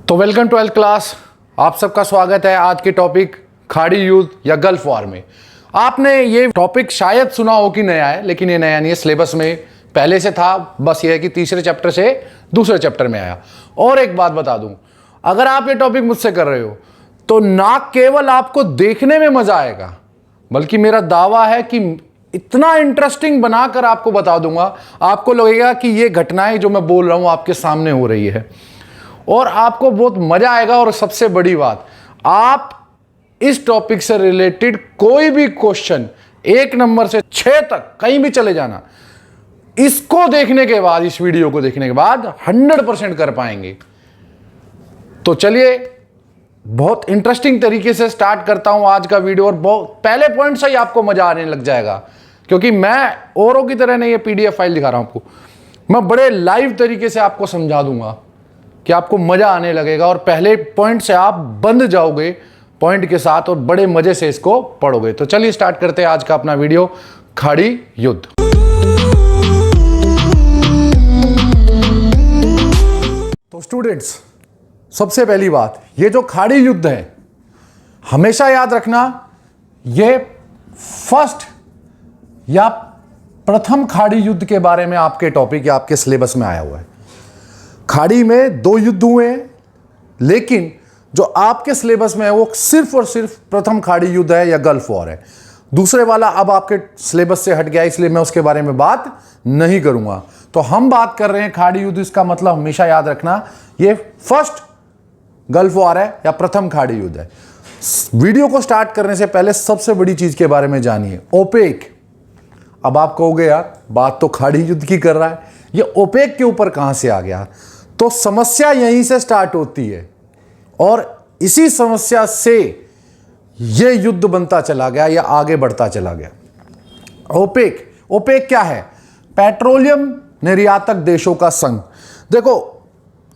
तो welcome 12th class. आप सबका स्वागत है आज के टॉपिक खाड़ी युद्ध या गल्फ वॉर में। आपने ये टॉपिक शायद सुना हो कि नया है, लेकिन ये नया नहीं है, सिलेबस में पहले से था। बस ये है कि तीसरे चैप्टर से दूसरे चैप्टर में आया। और एक बात बता दूं, अगर आप ये टॉपिक मुझसे कर रहे हो तो ना केवल आपको देखने में मजा आएगा, बल्कि मेरा दावा है कि इतना इंटरेस्टिंग बनाकर आपको बता दूंगा, आपको लगेगा कि ये घटनाएं जो मैं बोल रहा हूं आपके सामने हो रही है और आपको बहुत मजा आएगा। और सबसे बड़ी बात, आप इस टॉपिक से रिलेटेड कोई भी क्वेश्चन 1 नंबर से 6 तक कहीं भी चले जाना, इसको देखने के बाद, इस वीडियो को देखने के बाद 100% कर पाएंगे। तो चलिए बहुत इंटरेस्टिंग तरीके से स्टार्ट करता हूं आज का वीडियो। और बहुत पहले पॉइंट से ही आपको मजा आने लग जाएगा, क्योंकि मैं औरों की तरह नहीं ये पीडीएफ फाइल दिखा रहा हूं आपको, मैं बड़े लाइव तरीके से आपको समझा दूंगा कि आपको मजा आने लगेगा। और पहले पॉइंट से आप बंध जाओगे पॉइंट के साथ और बड़े मजे से इसको पढ़ोगे। तो चलिए स्टार्ट करते हैं आज का अपना वीडियो, खाड़ी युद्ध। तो स्टूडेंट्स, सबसे पहली बात, ये जो खाड़ी युद्ध है, हमेशा याद रखना, ये फर्स्ट या प्रथम खाड़ी युद्ध के बारे में आपके टॉपिक या आपके सिलेबस में आया हुआ है। खाड़ी में 2 युद्ध हुए हैं, लेकिन जो आपके सिलेबस में है वो सिर्फ और सिर्फ प्रथम खाड़ी युद्ध है या गल्फ वॉर है। दूसरे वाला अब आपके सिलेबस से हट गया, इसलिए मैं उसके बारे में बात नहीं करूंगा। तो हम बात कर रहे हैं खाड़ी युद्ध, इसका मतलब हमेशा याद रखना ये फर्स्ट गल्फ वॉर है या प्रथम खाड़ी युद्ध है। वीडियो को स्टार्ट करने से पहले सबसे बड़ी चीज के बारे में जानिए, ओपेक। अब आप कहोगे यार बात तो खाड़ी युद्ध की कर रहा है, ये ओपेक के ऊपर कहां से आ गया? तो समस्या यहीं से स्टार्ट होती है और इसी समस्या से यह युद्ध बनता चला गया या आगे बढ़ता चला गया। ओपेक क्या है? पेट्रोलियम निर्यातक देशों का संघ। देखो,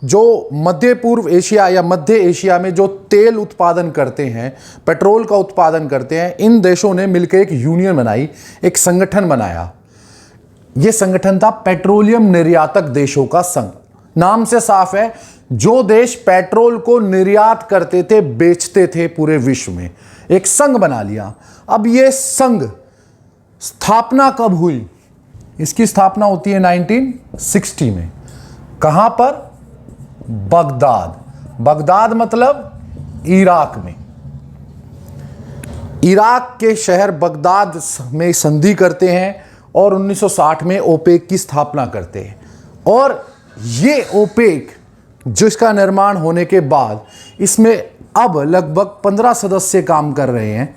जो मध्य पूर्व एशिया या मध्य एशिया में जो तेल उत्पादन करते हैं, पेट्रोल का उत्पादन करते हैं, इन देशों ने मिलकर एक यूनियन बनाई, एक संगठन बनाया। यह संगठन था पेट्रोलियम निर्यातक देशों का संघ। नाम से साफ है, जो देश पेट्रोल को निर्यात करते थे, बेचते थे पूरे विश्व में, एक संघ बना लिया। अब यह संघ स्थापना कब हुई? इसकी स्थापना होती है 1960 में। कहां पर? बगदाद मतलब इराक में। इराक के शहर बगदाद में संधि करते हैं और 1960 में ओपेक की स्थापना करते हैं। और ये ओपेक, जिसका निर्माण होने के बाद इसमें अब लगभग 15 सदस्य काम कर रहे हैं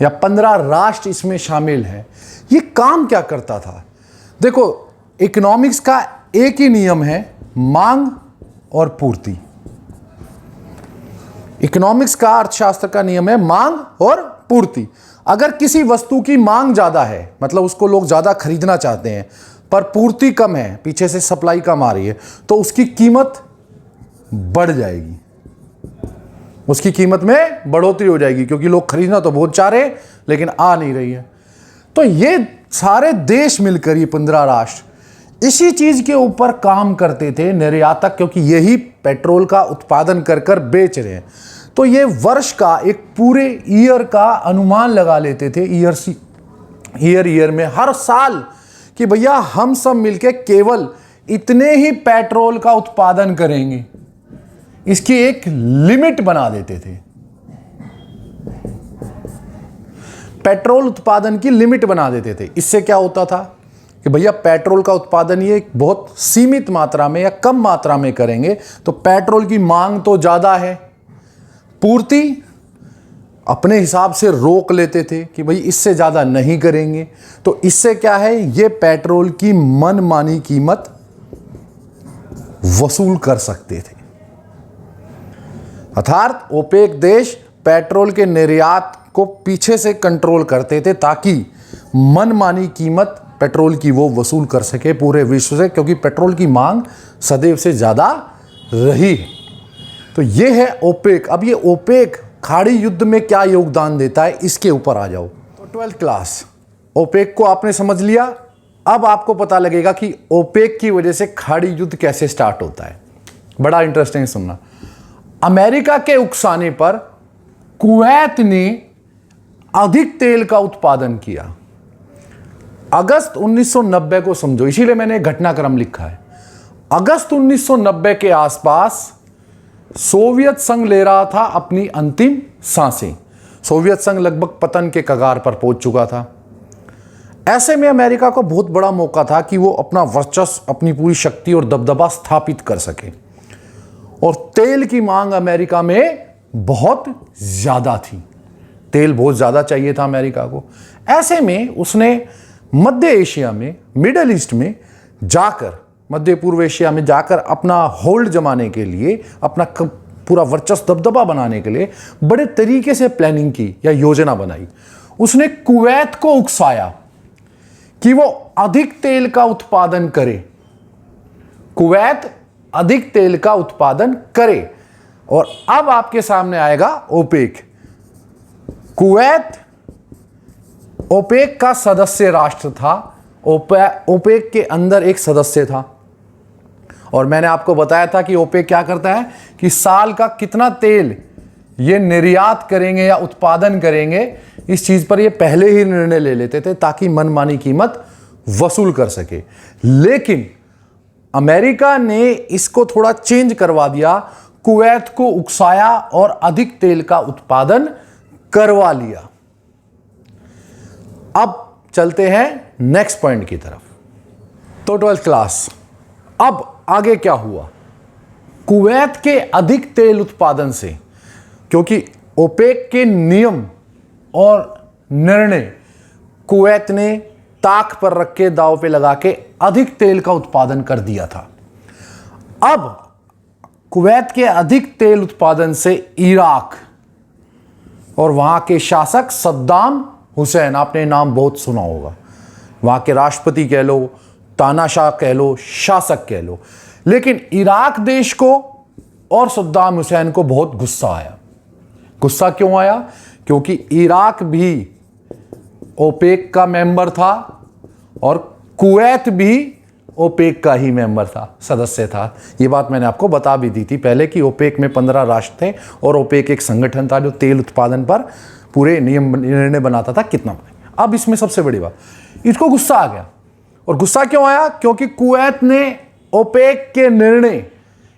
या 15 राष्ट्र इसमें शामिल हैं। ये काम क्या करता था? देखो, इकोनॉमिक्स का एक ही नियम है, मांग और पूर्ति। इकोनॉमिक्स का, अर्थशास्त्र का नियम है मांग और पूर्ति। अगर किसी वस्तु की मांग ज्यादा है, मतलब उसको लोग ज्यादा खरीदना चाहते हैं, पर पूर्ति कम है, पीछे से सप्लाई कम आ रही है, तो उसकी कीमत बढ़ जाएगी, उसकी कीमत में बढ़ोतरी हो जाएगी, क्योंकि लोग खरीदना तो बहुत चाह रहे लेकिन आ नहीं रही है। तो ये सारे देश मिलकर, ये 15 राष्ट्र इसी चीज के ऊपर काम करते थे, निर्यातक, क्योंकि यही पेट्रोल का उत्पादन कर कर बेच रहे हैं। तो ये वर्ष का, एक पूरे ईयर का अनुमान लगा लेते थे, ईयर में, हर साल, कि भैया हम सब मिलके केवल इतने ही पेट्रोल का उत्पादन करेंगे। इसकी एक लिमिट बना देते थे, पेट्रोल उत्पादन की लिमिट बना देते थे। इससे क्या होता था कि भैया पेट्रोल का उत्पादन ये बहुत सीमित मात्रा में या कम मात्रा में करेंगे, तो पेट्रोल की मांग तो ज्यादा है, पूर्ति अपने हिसाब से रोक लेते थे कि भाई इससे ज्यादा नहीं करेंगे। तो इससे क्या है, ये पेट्रोल की मनमानी कीमत वसूल कर सकते थे। अर्थात ओपेक देश पेट्रोल के निर्यात को पीछे से कंट्रोल करते थे, ताकि मनमानी कीमत पेट्रोल की वो वसूल कर सके पूरे विश्व से, क्योंकि पेट्रोल की मांग सदैव से ज्यादा रही है। तो ये है ओपेक। अब ये ओपेक खाड़ी युद्ध में क्या योगदान देता है, इसके ऊपर आ जाओ। तो 12th क्लास, ओपेक को आपने समझ लिया। अब आपको पता लगेगा कि ओपेक की वजह से खाड़ी युद्ध कैसे स्टार्ट होता है। बड़ा इंटरेस्टिंग सुनना। अमेरिका के उकसाने पर कुवैत ने अधिक तेल का उत्पादन किया। अगस्त 1990 को समझो, इसीलिए मैंने घटनाक्रम लिखा है। अगस्त 1990 के आसपास सोवियत संघ ले रहा था अपनी अंतिम सांसें। सोवियत संघ लगभग पतन के कगार पर पहुंच चुका था। ऐसे में अमेरिका को बहुत बड़ा मौका था कि वो अपना वर्चस्व, अपनी पूरी शक्ति और दबदबा स्थापित कर सके। और तेल की मांग अमेरिका में बहुत ज्यादा थी, तेल बहुत ज्यादा चाहिए था अमेरिका को। ऐसे में उसने मध्य एशिया में, मिडिल ईस्ट में जाकर, मध्य पूर्व एशिया में जाकर अपना होल्ड जमाने के लिए, अपना पूरा वर्चस्व दबदबा बनाने के लिए बड़े तरीके से प्लानिंग की या योजना बनाई। उसने कुवैत को उकसाया कि वो अधिक तेल का उत्पादन करे, कुवैत अधिक तेल का उत्पादन करे। और अब आपके सामने आएगा ओपेक। कुवैत ओपेक का सदस्य राष्ट्र था, ओपेक के अंदर एक सदस्य था। और मैंने आपको बताया था कि ओपेक क्या करता है कि साल का कितना तेल ये निर्यात करेंगे या उत्पादन करेंगे, इस चीज पर ये पहले ही निर्णय ले लेते थे ताकि मनमानी कीमत वसूल कर सके। लेकिन अमेरिका ने इसको थोड़ा चेंज करवा दिया, कुवैत को उकसाया और अधिक तेल का उत्पादन करवा लिया। अब चलते हैं नेक्स्ट पॉइंट की तरफ। तो 12th क्लास, अब आगे क्या हुआ? कुवैत के अधिक तेल उत्पादन से, क्योंकि ओपेक के नियम और निर्णय कुवैत ने ताक पर रख के, दांव पे लगा के अधिक तेल का उत्पादन कर दिया था। अब कुवैत के अधिक तेल उत्पादन से इराक और वहां के शासक सद्दाम हुसैन, आपने नाम बहुत सुना होगा, वहां के राष्ट्रपति कह लो, तानाशाह कह लो, शासक कह लो, लेकिन इराक देश को और सद्दाम हुसैन को बहुत गुस्सा आया। गुस्सा क्यों आया? क्योंकि इराक भी ओपेक का मेंबर था और कुवैत भी ओपेक का ही मेंबर था, सदस्य था। ये बात मैंने आपको बता भी दी थी पहले कि ओपेक में 15 राष्ट्र थे और ओपेक एक संगठन था जो तेल उत्पादन पर पूरे नियम निर्णय बनाता था कितना। अब इसमें सबसे बड़ी बात, इसको गुस्सा आ गया। और गुस्सा क्यों आया? क्योंकि कुवैत ने ओपेक के निर्णय,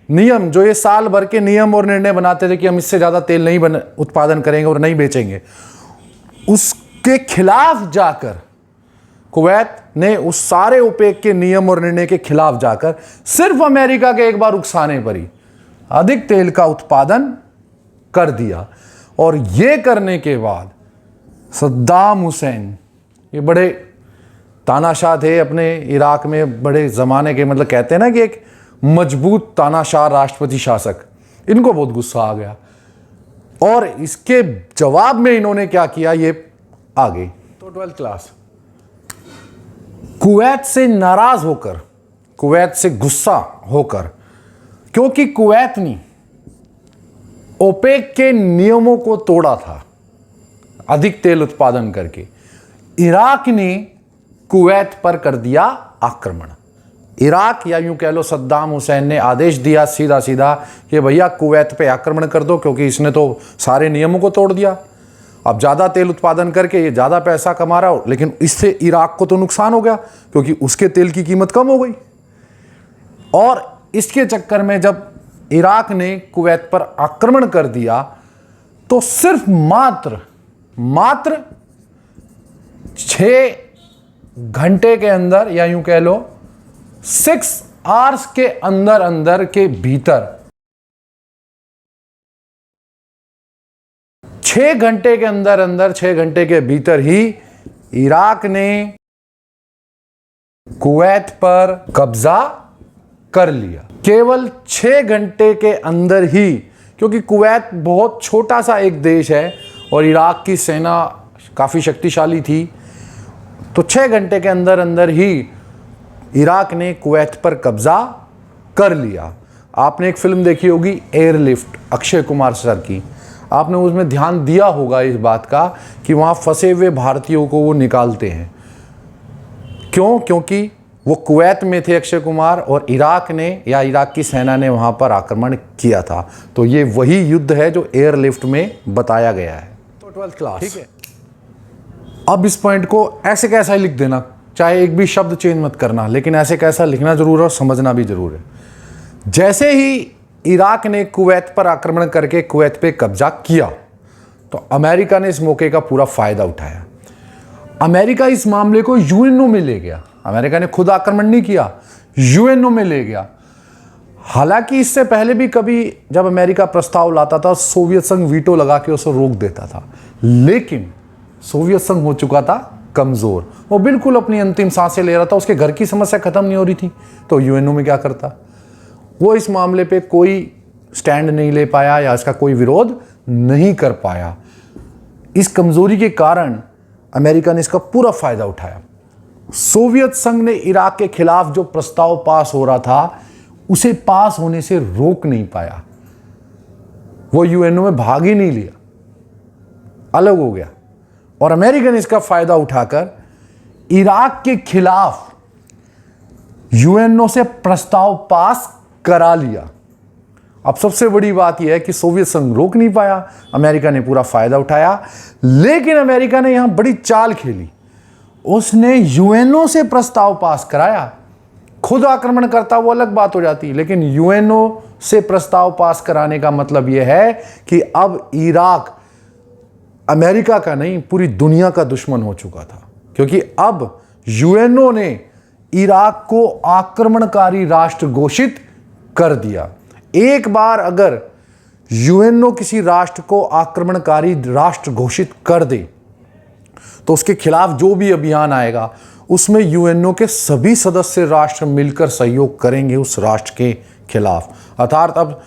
नियम, जो ये साल भर के नियम और निर्णय बनाते थे कि हम इससे ज्यादा तेल नहीं उत्पादन करेंगे और नहीं बेचेंगे, उसके खिलाफ जाकर कुवैत ने उस सारे ओपेक के नियम और निर्णय के खिलाफ जाकर सिर्फ अमेरिका के एक बार उकसाने पर ही अधिक तेल का उत्पादन कर दिया। और यह करने के बाद सद्दाम हुसैन, ये बड़े तानाशाह थे अपने इराक में, बड़े जमाने के, मतलब कहते हैं ना कि एक मजबूत तानाशाह राष्ट्रपति शासक, इनको बहुत गुस्सा आ गया। और इसके जवाब में इन्होंने क्या किया, ये आगे। तो 12th क्लास, कुवैत से नाराज होकर, कुवैत से गुस्सा होकर, क्योंकि कुवैत ने ओपेक के नियमों को तोड़ा था अधिक तेल उत्पादन करके, इराक ने कुवैत पर कर दिया आक्रमण। इराक, या यूं कह लो सद्दाम हुसैन ने आदेश दिया सीधा सीधा कि भैया कुवैत पे आक्रमण कर दो, क्योंकि इसने तो सारे नियमों को तोड़ दिया। अब ज़्यादा तेल उत्पादन करके ये ज़्यादा पैसा कमा रहा हो, लेकिन इससे इराक को तो नुकसान हो गया क्योंकि उसके तेल की कीमत कम हो गई। और इसके चक्कर में जब इराक ने कुवैत पर आक्रमण कर दिया तो सिर्फ मात्र 6 घंटे के अंदर, या यूं कह लो 6 आवर्स के अंदर के भीतर, 6 घंटे के अंदर 6 घंटे के भीतर ही इराक ने कुवैत पर कब्जा कर लिया। केवल 6 घंटे के अंदर ही, क्योंकि कुवैत बहुत छोटा सा एक देश है और इराक की सेना काफ़ी शक्तिशाली थी, तो 6 घंटे के अंदर ही इराक ने कुवैत पर कब्जा कर लिया। आपने एक फिल्म देखी होगी एयरलिफ्ट, अक्षय कुमार सर की, आपने उसमें ध्यान दिया होगा इस बात का कि वहाँ फंसे हुए भारतीयों को वो निकालते हैं। क्यों? क्योंकि वो कुवैत में थे अक्षय कुमार, और इराक ने या इराक की सेना ने वहाँ पर आक्रमण किया था। तो ये वही युद्ध है जो एयरलिफ्ट में बताया गया है। तो 12th क्लास, ठीक है। अब इस पॉइंट को ऐसे कैसा ही लिख देना, चाहे एक भी शब्द चेंज मत करना, लेकिन ऐसे कैसा लिखना जरूर है और समझना भी जरूर है। जैसे ही इराक ने कुवैत पर आक्रमण करके कुवैत पे कब्जा किया, तो अमेरिका ने इस मौके का पूरा फायदा उठाया। अमेरिका इस मामले को यूएनओ में ले गया। अमेरिका ने खुद आक्रमण नहीं किया, यूएनओ में ले गया। हालांकि इससे पहले भी कभी जब अमेरिका प्रस्ताव लाता था, सोवियत संघ वीटो लगा के उसे रोक देता था, लेकिन सोवियत संघ हो चुका था कमजोर, वो बिल्कुल अपनी अंतिम सांसें ले रहा था, उसके घर की समस्या खत्म नहीं हो रही थी। तो यूएनओ में क्या करता, वो इस मामले पे कोई स्टैंड नहीं ले पाया या इसका कोई विरोध नहीं कर पाया। इस कमजोरी के कारण अमेरिका ने इसका पूरा फायदा उठाया। सोवियत संघ ने इराक के खिलाफ जो प्रस्ताव पास हो रहा था, उसे पास होने से रोक नहीं पाया। वो यूएनओ में भाग ही नहीं लिया, अलग हो गया। और अमेरिका ने इसका फायदा उठाकर इराक के खिलाफ यूएनओ से प्रस्ताव पास करा लिया। अब सबसे बड़ी बात यह है कि सोवियत संघ रोक नहीं पाया, अमेरिका ने पूरा फायदा उठाया। लेकिन अमेरिका ने यहां बड़ी चाल खेली, उसने यूएनओ से प्रस्ताव पास कराया। खुद आक्रमण करता वो अलग बात हो जाती, लेकिन यूएनओ से प्रस्ताव पास कराने का मतलब यह है कि अब इराक अमेरिका का नहीं, पूरी दुनिया का दुश्मन हो चुका था, क्योंकि अब यूएनओ ने इराक को आक्रमणकारी राष्ट्र घोषित कर दिया। एक बार अगर यूएनओ किसी राष्ट्र को आक्रमणकारी राष्ट्र घोषित कर दे, तो उसके खिलाफ जो भी अभियान आएगा, उसमें यूएनओ के सभी सदस्य राष्ट्र मिलकर सहयोग करेंगे उस राष्ट्र के खिलाफ। अर्थात अब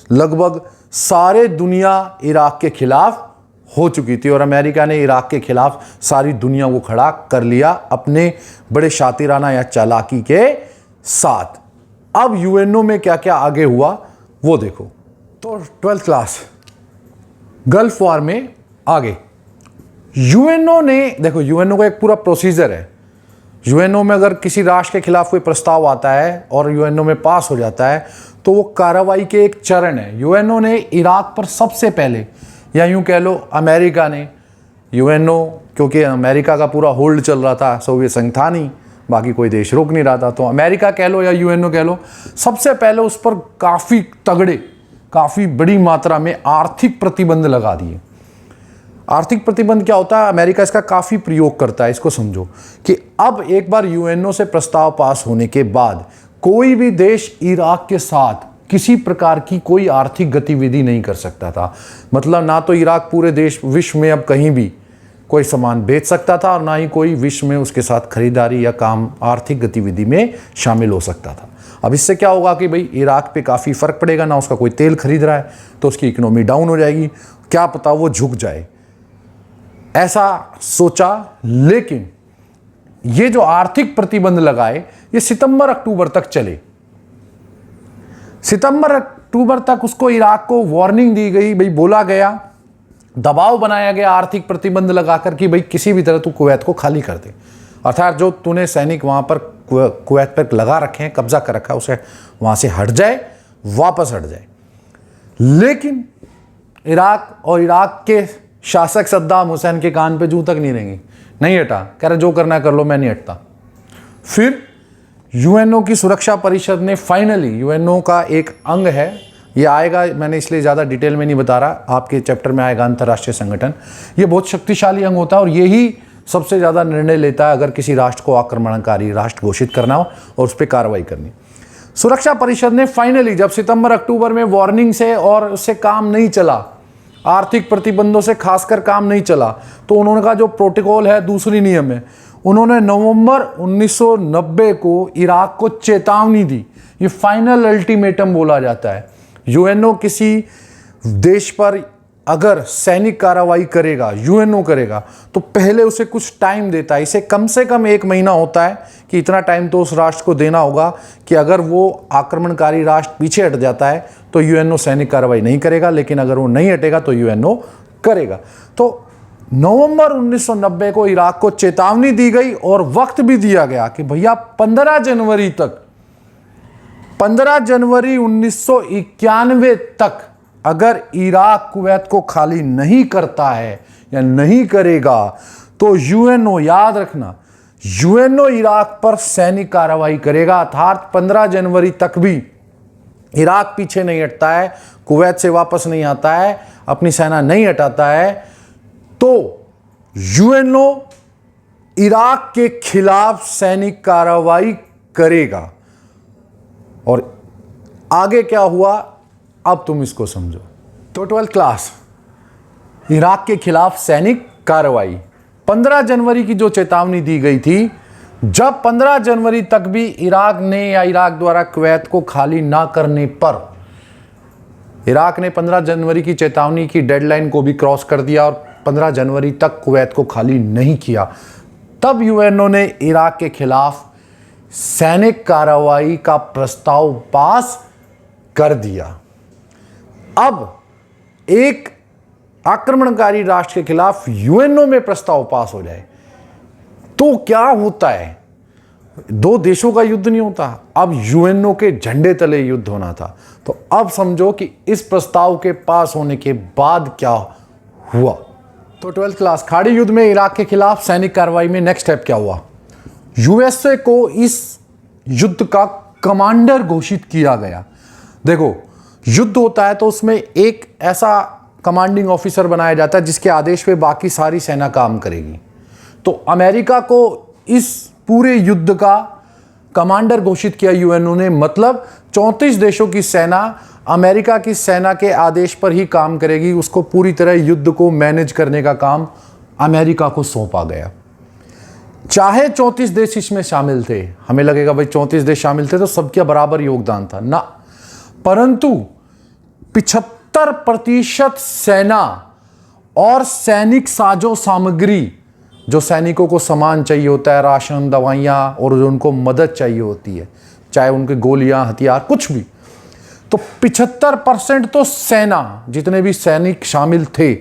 लगभग सारे दुनिया इराक के खिलाफ हो चुकी थी, और अमेरिका ने इराक के खिलाफ सारी दुनिया को खड़ा कर लिया अपने बड़े शातिराना या चालाकी के साथ। अब यूएनओ में क्या क्या आगे हुआ वो देखो। तो 12th क्लास, गल्फ वॉर में आगे यूएनओ ने, देखो यूएनओ का एक पूरा प्रोसीजर है। यूएनओ में अगर किसी राष्ट्र के खिलाफ कोई प्रस्ताव आता है और यूएनओ में पास हो जाता है, तो वो कार्रवाई के एक चरण है। यूएनओ ने इराक पर सबसे पहले, या यूं कह लो अमेरिका ने, यूएनओ क्योंकि अमेरिका का पूरा होल्ड चल रहा था, सोवियत संघ था नहीं, बाकी कोई देश रोक नहीं रहा था, तो अमेरिका कह लो या यूएनओ कह लो, सबसे पहले उस पर काफ़ी तगड़े, काफ़ी बड़ी मात्रा में आर्थिक प्रतिबंध लगा दिए। आर्थिक प्रतिबंध क्या होता है, अमेरिका इसका काफ़ी प्रयोग करता है। इसको समझो कि अब एक बार यूएनओ से प्रस्ताव पास होने के बाद कोई भी देश इराक के साथ किसी प्रकार की कोई आर्थिक गतिविधि नहीं कर सकता था। मतलब ना तो इराक पूरे देश विश्व में अब कहीं भी कोई सामान बेच सकता था, और ना ही कोई विश्व में उसके साथ खरीदारी या काम आर्थिक गतिविधि में शामिल हो सकता था। अब इससे क्या होगा कि भाई इराक पे काफ़ी फ़र्क पड़ेगा, ना उसका कोई तेल खरीद रहा है, तो उसकी इकोनॉमी डाउन हो जाएगी, क्या पता वो झुक जाए, ऐसा सोचा। लेकिन ये जो आर्थिक प्रतिबंध लगाए, ये सितंबर अक्टूबर तक चले। सितंबर अक्टूबर तक उसको इराक को वार्निंग दी गई, भाई बोला गया, दबाव बनाया गया आर्थिक प्रतिबंध लगाकर कि भाई किसी भी तरह तू कुवैत को खाली कर दे। अर्थात जो तूने सैनिक वहां पर कुवैत पर लगा रखे हैं, कब्जा कर रखा है, उसे वहां से हट जाए, वापस हट जाए। लेकिन इराक और इराक के शासक सद्दाम हुसैन के कान पे जूं तक नहीं रहेंगी, नहीं हटा, कह रहे जो करना कर लो, मैं नहीं हटता। फिर यूएनओ की सुरक्षा परिषद ने फाइनली, यूएनओ का एक अंग है, ये आएगा, मैंने इसलिए ज़्यादा डिटेल में नहीं बता रहा, आपके चैप्टर में आएगा, अंतर्राष्ट्रीय संगठन। ये बहुत शक्तिशाली अंग होता है और यही सबसे ज़्यादा निर्णय लेता है अगर किसी राष्ट्र को आक्रमणकारी राष्ट्र घोषित करना हो और उस पर कार्रवाई करनी। सुरक्षा परिषद ने फाइनली जब सितंबर अक्टूबर में वार्निंग से और उससे काम नहीं चला, आर्थिक प्रतिबंधों से खासकर काम नहीं चला, तो उन्होंने कहा जो प्रोटोकॉल है, दूसरी नियम है, उन्होंने नवंबर 1990 को इराक को चेतावनी दी। ये फाइनल अल्टीमेटम बोला जाता है। यूएनओ किसी देश पर अगर सैनिक कार्रवाई करेगा, यूएनओ करेगा, तो पहले उसे कुछ टाइम देता है। इसे कम से कम 1 महीना होता है कि इतना टाइम तो उस राष्ट्र को देना होगा कि अगर वो आक्रमणकारी राष्ट्र पीछे हट जाता है तो यूएनओ सैनिक कार्रवाई नहीं करेगा, लेकिन अगर वो नहीं हटेगा तो यूएनओ करेगा। तो नवंबर 1990 को इराक को चेतावनी दी गई और वक्त भी दिया गया कि भैया 15 जनवरी 1991 तक अगर इराक कुवैत को खाली नहीं करता है या नहीं करेगा तो यूएनओ, याद रखना, यूएनओ इराक पर सैनिक कार्रवाई करेगा। अर्थात 15 जनवरी तक भी इराक पीछे नहीं हटता है, कुवैत से वापस नहीं आता है, अपनी सेना नहीं हटाता है, तो यूएनओ इराक के खिलाफ सैनिक कार्रवाई करेगा। और आगे क्या हुआ अब तुम इसको समझो। तो 12th क्लास, इराक के खिलाफ सैनिक कार्रवाई, 15 जनवरी की जो चेतावनी दी गई थी, जब 15 जनवरी तक भी इराक ने या इराक द्वारा कुवैत को खाली ना करने पर, इराक ने 15 जनवरी की चेतावनी की डेडलाइन को भी क्रॉस कर दिया और 15 जनवरी तक कुवैत को खाली नहीं किया, तब यूएनओ ने इराक के खिलाफ सैनिक कार्रवाई का प्रस्ताव पास कर दिया। अब एक आक्रमणकारी राष्ट्र के खिलाफ यूएनओ में प्रस्ताव पास हो जाए तो क्या होता है? दो देशों का युद्ध नहीं होता, अब यूएनओ के झंडे तले युद्ध होना था। तो अब समझो कि इस प्रस्ताव के पास होने के बाद क्या हुआ। तो 12th क्लास, खाड़ी युद्ध में इराक के खिलाफ सैनिक कार्रवाई में नेक्स्ट स्टेप क्या हुआ? यूएसए को इस युद्ध का कमांडर घोषित किया गया। देखो, युद्ध होता है तो उसमें एक ऐसा कमांडिंग ऑफिसर बनाया जाता है जिसके आदेश पे बाकी सारी सेना काम करेगी। तो अमेरिका को इस पूरे युद्ध का कमांडर घोषित किया यूएनओ ने, मतलब 34 देशों की सेना अमेरिका की सेना के आदेश पर ही काम करेगी। उसको पूरी तरह युद्ध को मैनेज करने का काम अमेरिका को सौंपा गया। चाहे 34 देश इसमें शामिल थे, हमें लगेगा भाई 34 देश शामिल थे तो सबका बराबर योगदान था ना, परंतु 75% सेना और सैनिक साजो सामग्री, जो सैनिकों को सामान चाहिए होता है, राशन, दवाइयाँ, और जो उनको मदद चाहिए होती है, चाहे उनके गोलियां, हथियार, कुछ भी, तो 75% तो सेना, जितने भी सैनिक शामिल थे,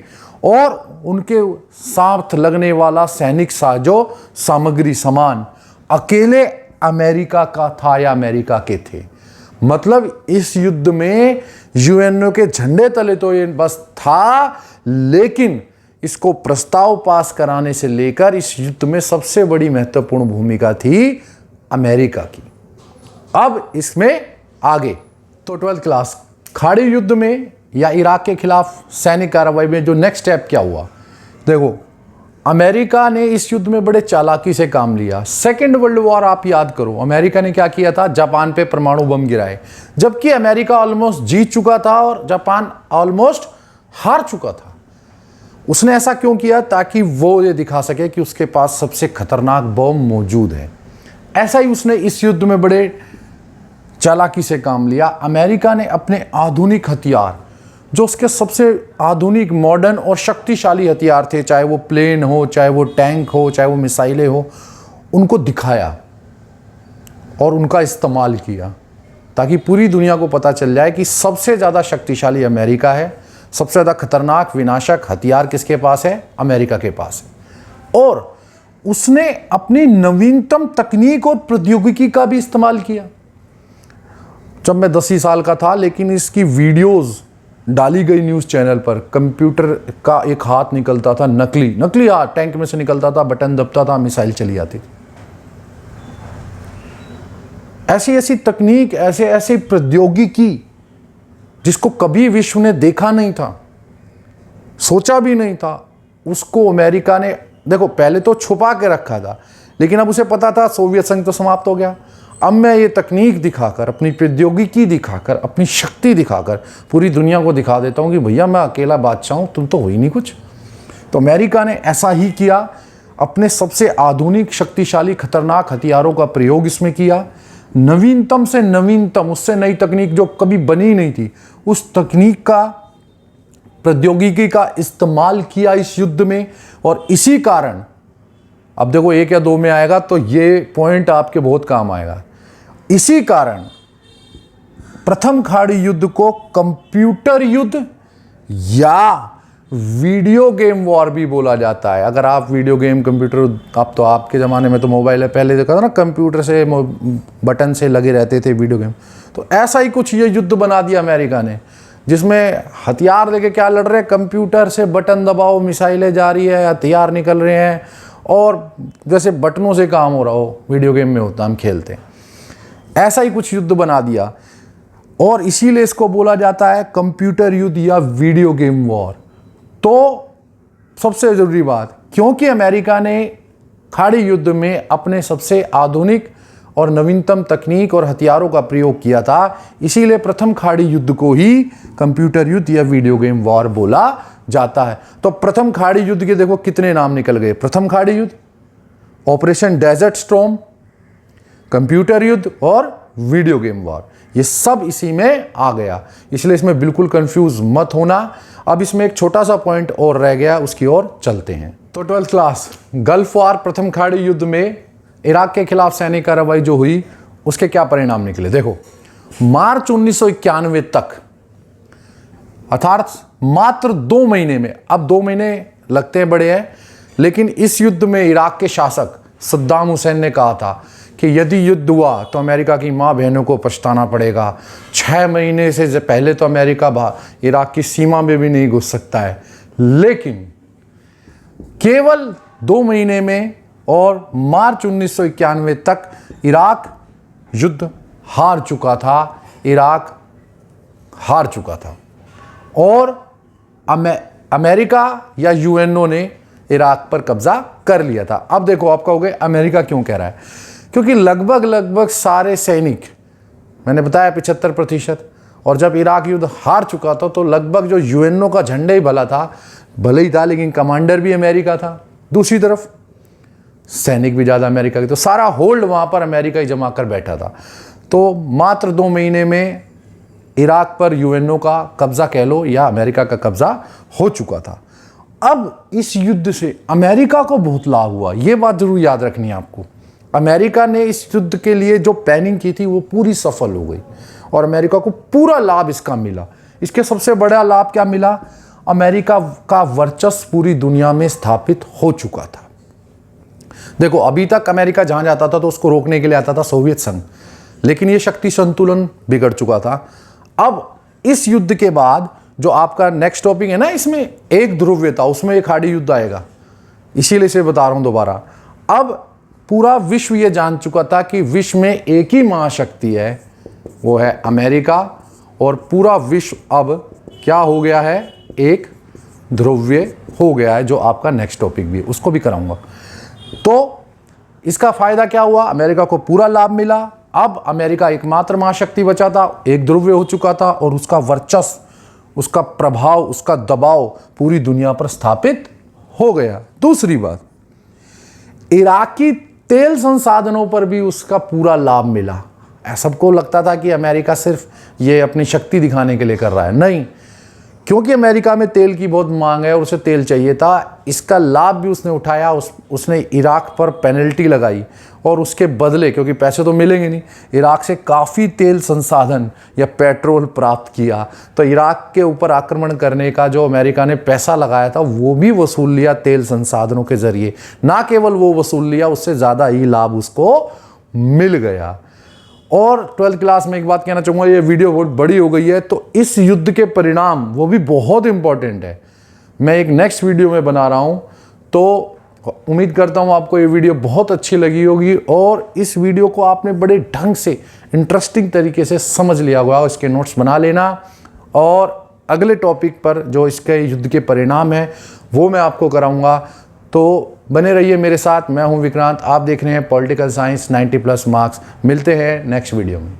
और उनके साथ लगने वाला सैनिक साजो सामग्री, सामान, अकेले अमेरिका का था या अमेरिका के थे। मतलब इस युद्ध में यूएनओ के झंडे तले तो ये बस था, लेकिन इसको प्रस्ताव पास कराने से लेकर इस युद्ध में सबसे बड़ी महत्वपूर्ण भूमिका थी अमेरिका की। अब इसमें आगे, तो 12th क्लास, खाड़ी युद्ध में या इराक के खिलाफ सैनिक कार्रवाई में जो नेक्स्ट स्टेप क्या हुआ? देखो, अमेरिका ने इस युद्ध में बड़े चालाकी से काम लिया। सेकेंड वर्ल्ड वॉर आप याद करो, अमेरिका ने क्या किया था? जापान पे परमाणु बम गिराए, जबकि अमेरिका ऑलमोस्ट जीत चुका था और जापान ऑलमोस्ट हार चुका था। उसने ऐसा क्यों किया? ताकि वो ये दिखा सके कि उसके पास सबसे खतरनाक बम मौजूद है। ऐसा ही उसने इस युद्ध में बड़े चालाकी से काम लिया। अमेरिका ने अपने आधुनिक हथियार, जो उसके सबसे आधुनिक, मॉडर्न और शक्तिशाली हथियार थे, चाहे वो प्लेन हो, चाहे वो टैंक हो, चाहे वो मिसाइलें हो, उनको दिखाया और उनका इस्तेमाल किया, ताकि पूरी दुनिया को पता चल जाए कि सबसे ज़्यादा शक्तिशाली अमेरिका है, सबसे ज़्यादा खतरनाक विनाशक हथियार किसके पास है? अमेरिका के पास है। और उसने अपनी नवीनतम तकनीक और प्रौद्योगिकी का भी इस्तेमाल किया। जब मैं 10 साल का था, लेकिन इसकी वीडियोज़ डाली गई न्यूज़ चैनल पर, कंप्यूटर का एक हाथ निकलता था, नकली हाथ टैंक में से निकलता था, बटन दबता था, मिसाइल चली आती थी। ऐसी ऐसी तकनीक, ऐसे ऐसे प्रौद्योगिकी जिसको कभी विश्व ने देखा नहीं था, सोचा भी नहीं था, उसको अमेरिका ने, देखो, पहले तो छुपा के रखा था, लेकिन अब उसे पता था सोवियत संघ तो समाप्त हो गया। अब मैं ये तकनीक दिखाकर, अपनी प्रौद्योगिकी दिखाकर, अपनी शक्ति दिखाकर पूरी दुनिया को दिखा देता हूँ कि भैया मैं अकेला बादशाह हूँ, तुम तो हो ही नहीं कुछ। तो अमेरिका ने ऐसा ही किया, अपने सबसे आधुनिक, शक्तिशाली, खतरनाक हथियारों का प्रयोग इसमें किया। नवीनतम से नवीनतम, उससे नई तकनीक जो कभी बनी नहीं थी, उस तकनीक का, प्रौद्योगिकी का इस्तेमाल किया इस युद्ध में। और इसी कारण, अब देखो 1 या 2 में आएगा तो ये पॉइंट आपके बहुत काम आएगा। इसी कारण प्रथम खाड़ी युद्ध को कंप्यूटर युद्ध या वीडियो गेम वॉर भी बोला जाता है। अगर आप वीडियो गेम कंप्यूटर, अब तो आपके ज़माने में तो मोबाइल है, पहले देखा था ना कंप्यूटर से बटन से लगे रहते थे वीडियो गेम, तो ऐसा ही कुछ ये युद्ध बना दिया अमेरिका ने, जिसमें हथियार लेके क्या लड़ रहे हैं, कंप्यूटर से बटन दबाओ, मिसाइलें जा रही है, हथियार निकल रहे हैं, और जैसे बटनों से काम हो रहा हो वीडियो गेम में होता, हम खेलते हैं, ऐसा ही कुछ युद्ध बना दिया। और इसीलिए इसको बोला जाता है कंप्यूटर युद्ध या वीडियो गेम वॉर। तो सबसे ज़रूरी बात, क्योंकि अमेरिका ने खाड़ी युद्ध में अपने सबसे आधुनिक और नवीनतम तकनीक और हथियारों का प्रयोग किया था, इसीलिए प्रथम खाड़ी युद्ध को ही कंप्यूटर युद्ध या वीडियो गेम वॉर बोला जाता है। तो प्रथम खाड़ी युद्ध के देखो कितने नाम निकल गए, प्रथम खाड़ी युद्ध, ऑपरेशन डेजर्ट स्टॉर्म, कंप्यूटर युद्ध और वीडियो गेम वॉर, ये सब इसी में आ गया, इसलिए इसमें बिल्कुल कंफ्यूज मत होना। अब इसमें एक छोटा सा पॉइंट और रह गया, उसकी ओर चलते हैं। तो 12th क्लास, गल्फ वॉर प्रथम खाड़ी युद्ध में इराक के खिलाफ सैनिक कार्रवाई जो हुई, उसके क्या परिणाम निकले। देखो, मार्च 1991 तक, अर्थात मात्र 2 महीने में, अब 2 महीने लगते हैं बड़े हैं, लेकिन इस युद्ध में इराक के शासक सद्दाम हुसैन ने कहा था कि यदि युद्ध हुआ तो अमेरिका की माँ बहनों को पछताना पड़ेगा। 6 महीने से पहले तो अमेरिका इराक की सीमा में भी नहीं घुस सकता है, लेकिन केवल 2 महीने में और मार्च 1991 तक इराक युद्ध हार चुका था, इराक हार चुका था, और अमेरिका या यूएनओ ने इराक पर कब्जा कर लिया था। अब देखो, आप कहोगे अमेरिका क्यों कह रहा है, क्योंकि लगभग सारे सैनिक, मैंने बताया 75%, और जब इराक युद्ध हार चुका था तो लगभग जो यूएनओ का झंडा ही भले ही था, लेकिन कमांडर भी अमेरिका था, दूसरी तरफ सैनिक भी ज़्यादा अमेरिका के, तो सारा होल्ड वहाँ पर अमेरिका ही जमा कर बैठा था। तो मात्र 2 महीने में इराक पर यूएनओ का कब्जा कह लो या अमेरिका का कब्जा हो चुका था। अब इस युद्ध से अमेरिका को बहुत लाभ हुआ, ये बात जरूर याद रखनी है आपको। अमेरिका ने इस युद्ध के लिए जो प्लानिंग की थी वो पूरी सफल हो गई, और अमेरिका को पूरा लाभ इसका मिला। इसके सबसे बड़ा लाभ क्या मिला, अमेरिका का वर्चस्व पूरी दुनिया में स्थापित हो चुका था। देखो, अभी तक अमेरिका जहां जाता था तो उसको रोकने के लिए आता था सोवियत संघ, लेकिन ये शक्ति संतुलन बिगड़ चुका था। अब इस युद्ध के बाद जो आपका नेक्स्ट टॉपिक है ना, इसमें एक ध्रुवीयता, उसमें एक खाड़ी युद्ध आएगा, इसीलिए इसे बता रहा हूं दोबारा। अब पूरा विश्व ये जान चुका था कि विश्व में एक ही महाशक्ति है, वो है अमेरिका, और पूरा विश्व अब क्या हो गया है, एक ध्रुवीय हो गया है, जो आपका नेक्स्ट टॉपिक भी है, उसको भी कराऊंगा। तो इसका फायदा क्या हुआ, अमेरिका को पूरा लाभ मिला। अब अमेरिका एकमात्र महाशक्ति बचा था, एक ध्रुवीय हो चुका था, और उसका वर्चस्व, उसका प्रभाव, उसका दबाव पूरी दुनिया पर स्थापित हो गया। दूसरी बात, इराकी तेल संसाधनों पर भी उसका पूरा लाभ मिला। सबको लगता था कि अमेरिका सिर्फ ये अपनी शक्ति दिखाने के लिए कर रहा है, नहीं, क्योंकि अमेरिका में तेल की बहुत मांग है और उसे तेल चाहिए था, इसका लाभ भी उसने उठाया। उसने इराक पर पेनल्टी लगाई, और उसके बदले, क्योंकि पैसे तो मिलेंगे नहीं, इराक से काफ़ी तेल संसाधन या पेट्रोल प्राप्त किया। तो इराक के ऊपर आक्रमण करने का जो अमेरिका ने पैसा लगाया था वो भी वसूल लिया तेल संसाधनों के जरिए। ना केवल वो वसूल लिया, उससे ज़्यादा ही लाभ उसको मिल गया। और 12th क्लास में एक बात कहना चाहूँगा, ये वीडियो बहुत बड़ी हो गई है, तो इस युद्ध के परिणाम वो भी बहुत इंपॉर्टेंट है, मैं एक नेक्स्ट वीडियो में बना रहा हूँ। तो उम्मीद करता हूँ आपको ये वीडियो बहुत अच्छी लगी होगी, और इस वीडियो को आपने बड़े ढंग से इंटरेस्टिंग तरीके से समझ लिया होगा। इसके नोट्स बना लेना, और अगले टॉपिक पर जो इसके युद्ध के परिणाम है वो मैं आपको कराऊंगा। तो बने रहिए मेरे साथ, मैं हूं विक्रांत, आप देख रहे हैं पॉलिटिकल साइंस 90+ मार्क्स। मिलते हैं नेक्स्ट वीडियो में।